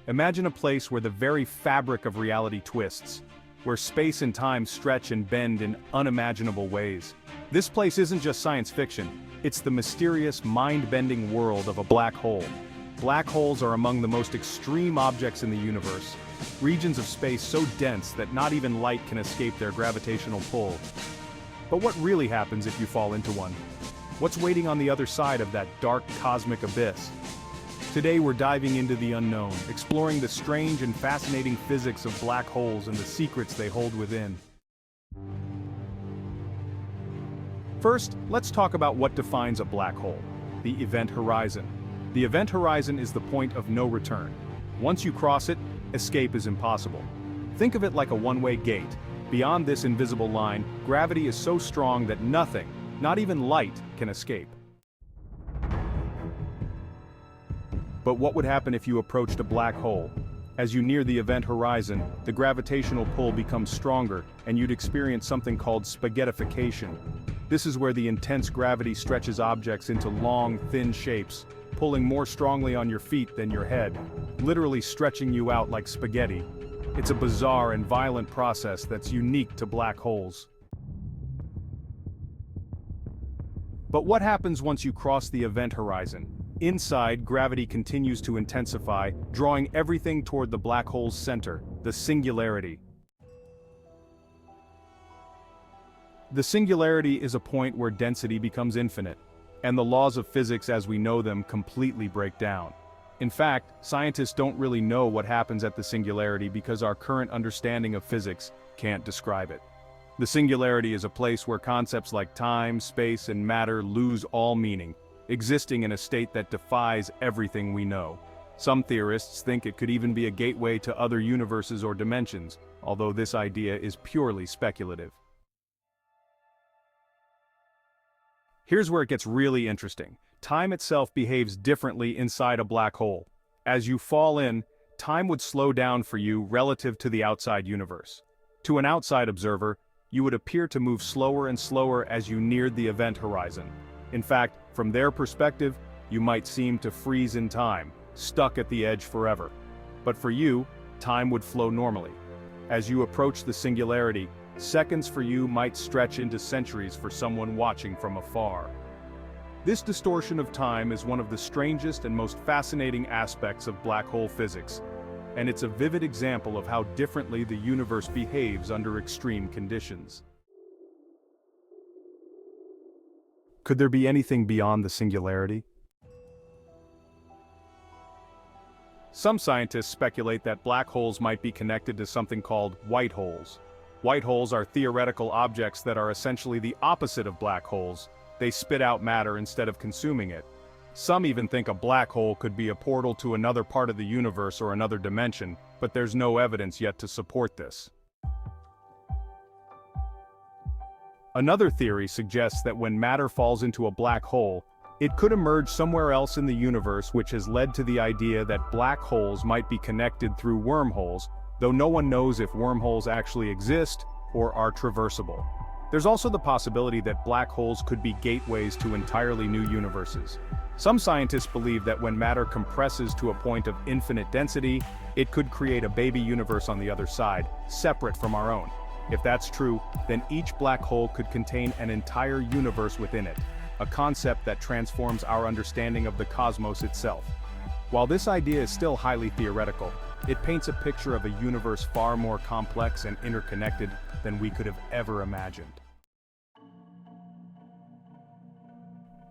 Imagine a place where the very fabric of reality twists, where space and time stretch and bend in unimaginable ways. This place isn't just science fiction, it's the mysterious, mind-bending world of a black hole. Black holes are among the most extreme objects in the universe, regions of space so dense that not even light can escape their gravitational pull. But what really happens if you fall into one? What's waiting on the other side of that dark cosmic abyss? Today we're diving into the unknown, exploring the strange and fascinating physics of black holes and the secrets they hold within. First, let's talk about what defines a black hole: the event horizon. The event horizon is the point of no return. Once you cross it, escape is impossible. Think of it like a one-way gate. Beyond this invisible line, gravity is so strong that nothing, not even light, can escape. But what would happen if you approached a black hole? As you near the event horizon, the gravitational pull becomes stronger, and you'd experience something called spaghettification. This is where the intense gravity stretches objects into long, thin shapes, pulling more strongly on your feet than your head, literally stretching you out like spaghetti. It's a bizarre and violent process that's unique to black holes. But what happens once you cross the event horizon? Inside, gravity continues to intensify, drawing everything toward the black hole's center, the singularity. The singularity is a point where density becomes infinite, and the laws of physics as we know them completely break down. In fact, scientists don't really know what happens at the singularity because our current understanding of physics can't describe it. The singularity is a place where concepts like time, space, and matter lose all meaning, existing in a state that defies everything we know. Some theorists think it could even be a gateway to other universes or dimensions, although this idea is purely speculative. Here's where it gets really interesting. Time itself behaves differently inside a black hole. As you fall in, time would slow down for you relative to the outside universe. To an outside observer, you would appear to move slower and slower as you neared the event horizon. In fact, from their perspective, you might seem to freeze in time, stuck at the edge forever. But for you, time would flow normally. As you approach the singularity, seconds for you might stretch into centuries for someone watching from afar. This distortion of time is one of the strangest and most fascinating aspects of black hole physics, and it's a vivid example of how differently the universe behaves under extreme conditions. Could there be anything beyond the singularity? Some scientists speculate that black holes might be connected to something called white holes. White holes are theoretical objects that are essentially the opposite of black holes. They spit out matter instead of consuming it. Some even think a black hole could be a portal to another part of the universe or another dimension, but there's no evidence yet to support this. Another theory suggests that when matter falls into a black hole, it could emerge somewhere else in the universe, which has led to the idea that black holes might be connected through wormholes, though no one knows if wormholes actually exist or are traversable. There's also the possibility that black holes could be gateways to entirely new universes. Some scientists believe that when matter compresses to a point of infinite density, it could create a baby universe on the other side, separate from our own. If that's true, then each black hole could contain an entire universe within it, a concept that transforms our understanding of the cosmos itself. While this idea is still highly theoretical, it paints a picture of a universe far more complex and interconnected than we could have ever imagined.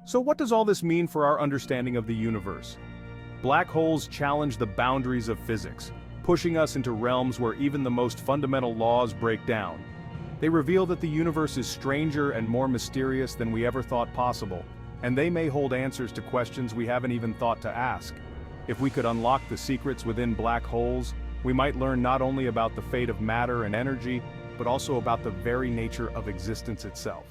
So what does all this mean for our understanding of the universe? Black holes challenge the boundaries of physics, pushing us into realms where even the most fundamental laws break down. They reveal that the universe is stranger and more mysterious than we ever thought possible, and they may hold answers to questions we haven't even thought to ask. If we could unlock the secrets within black holes, we might learn not only about the fate of matter and energy, but also about the very nature of existence itself.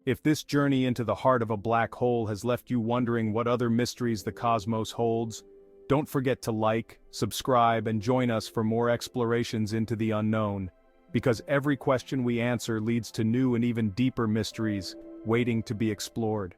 If this journey into the heart of a black hole has left you wondering what other mysteries the cosmos holds, don't forget to like, subscribe, and join us for more explorations into the unknown, because every question we answer leads to new and even deeper mysteries waiting to be explored.